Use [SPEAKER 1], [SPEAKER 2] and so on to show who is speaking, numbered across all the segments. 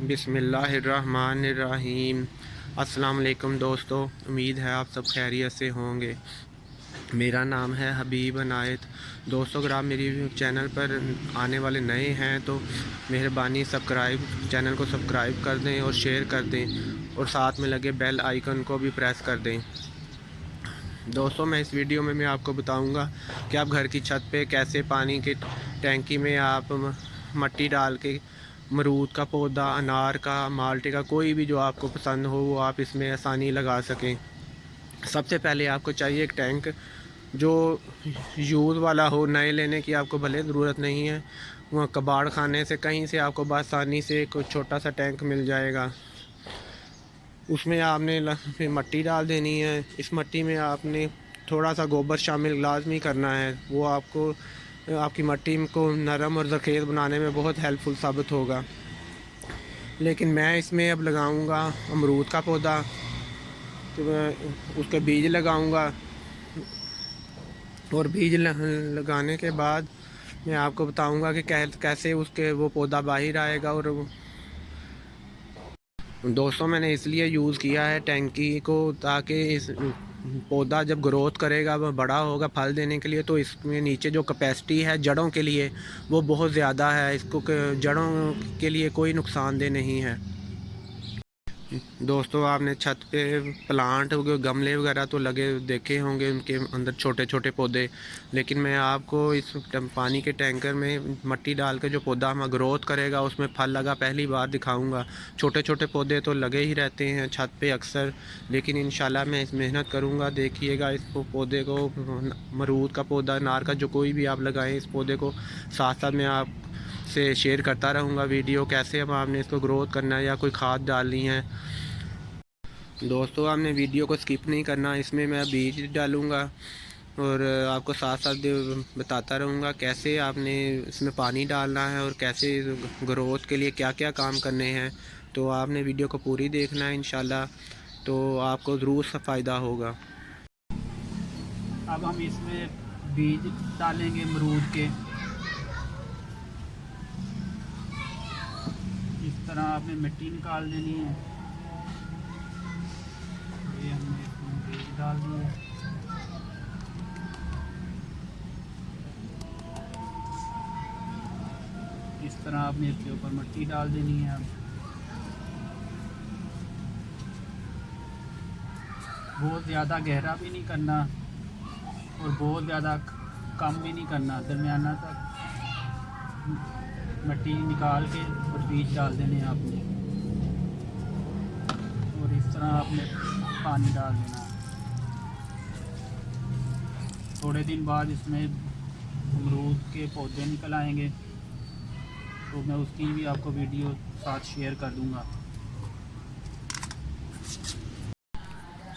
[SPEAKER 1] बिस्मिल्लाहिर्रहमानिर्रहीम। अस्सलाम वालेकुम दोस्तों, उम्मीद है आप सब खैरियत से होंगे। मेरा नाम है हबीब अनायत। दोस्तों, अगर आप मेरी चैनल पर आने वाले नए हैं तो मेहरबानी चैनल को सब्सक्राइब कर दें और शेयर कर दें और साथ में लगे बेल आइकन को भी प्रेस कर दें। दोस्तों, मैं इस वीडियो में आपको बताऊंगा कि आप घर की छत पे कैसे पानी के टैंकी में आप मट्टी डाल के अमरूद का पौधा, अनार का, माल्टे का, कोई भी जो आपको पसंद हो वो आप इसमें आसानी लगा सकें। सबसे पहले आपको चाहिए एक टैंक जो यूज़ वाला हो, नए लेने की आपको भले ज़रूरत नहीं है। वहाँ कबाड़ खाने से कहीं से आपको आसानी से एक छोटा सा टैंक मिल जाएगा। उसमें आपने मट्टी डाल देनी है। इस मट्टी में आपने थोड़ा सा गोबर शामिल लाजमी करना है। वो आपको आपकी मट्टी को नरम और ज़रख़ेज़ बनाने में बहुत हेल्पफुल साबित होगा। लेकिन मैं इसमें अब लगाऊंगा अमरूद का पौधा, तो मैं उसके बीज लगाऊंगा और बीज लगाने के बाद मैं आपको बताऊंगा कि कैसे उसके वो पौधा बाहर आएगा। और दोस्तों, मैंने इसलिए यूज़ किया है टैंकी को ताकि इस पौधा जब ग्रोथ करेगा, वह बड़ा होगा फल देने के लिए, तो इसमें नीचे जो कैपेसिटी है जड़ों के लिए वो बहुत ज़्यादा है। इसको जड़ों के लिए कोई नुकसानदेह नहीं है। दोस्तों, आपने छत पे प्लांट गमले वगैरह तो लगे देखे होंगे, उनके अंदर छोटे छोटे पौधे। लेकिन मैं आपको इस पानी के टैंकर में मट्टी डाल के जो पौधा हमारा ग्रोथ करेगा, उसमें फल लगा पहली बार दिखाऊंगा। छोटे छोटे पौधे तो लगे ही रहते हैं छत पे अक्सर, लेकिन इंशाल्लाह मैं इस मेहनत करूंगा। देखिएगा इस पौधे को, अमरूद का पौधा, अनार का, जो कोई भी आप लगाएं इस पौधे को, साथ साथ मैं आप से शेयर करता रहूँगा वीडियो कैसे हम आपने इसको ग्रोथ करना है या कोई खाद डालनी है। दोस्तों, आपने वीडियो को स्किप नहीं करना। इसमें मैं बीज डालूँगा और आपको साथ साथ बताता रहूँगा कैसे आपने इसमें पानी डालना है और कैसे ग्रोथ के लिए क्या क्या काम करने हैं। तो आपने वीडियो को पूरी देखना है इंशाल्लाह, तो आपको ज़रूर फ़ायदा होगा।
[SPEAKER 2] अब हम इसमें बीज डालेंगे अमरूद के। इस तरह आपने मिट्टी निकाल देनी है। ये हमने इसमें बीज डाल दिए। इस तरह आपने इसके ऊपर मिट्टी डाल देनी है। अब बहुत ज़्यादा गहरा भी नहीं करना और बहुत ज़्यादा कम भी नहीं करना, दरमियाना तक मिट्टी निकाल के और बीज डाल देने हैं आपने। और इस तरह आपने पानी डाल देना। थोड़े दिन बाद इसमें अमरूद के पौधे निकल आएंगे, तो मैं उसकी भी आपको वीडियो साथ शेयर कर दूंगा।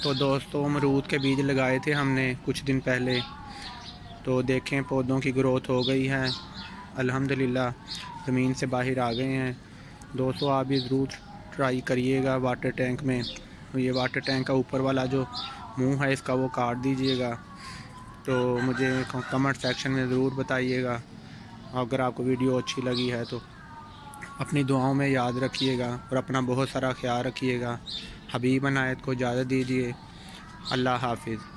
[SPEAKER 1] तो दोस्तों, अमरूद के बीज लगाए थे हमने कुछ दिन पहले, तो देखें पौधों की ग्रोथ हो गई है अल्हम्दुलिल्लाह, ज़मीन से बाहर आ गए हैं। दोस्तों, आप भी ज़रूर ट्राई करिएगा वाटर टैंक में। ये वाटर टैंक का ऊपर वाला जो मुंह है इसका वो काट दीजिएगा। तो मुझे कमेंट सेक्शन में ज़रूर बताइएगा। अगर आपको वीडियो अच्छी लगी है तो अपनी दुआओं में याद रखिएगा और अपना बहुत सारा ख्याल रखिएगा। हबीब अनायत को इजाज़त दीजिए। अल्लाह हाफिज़।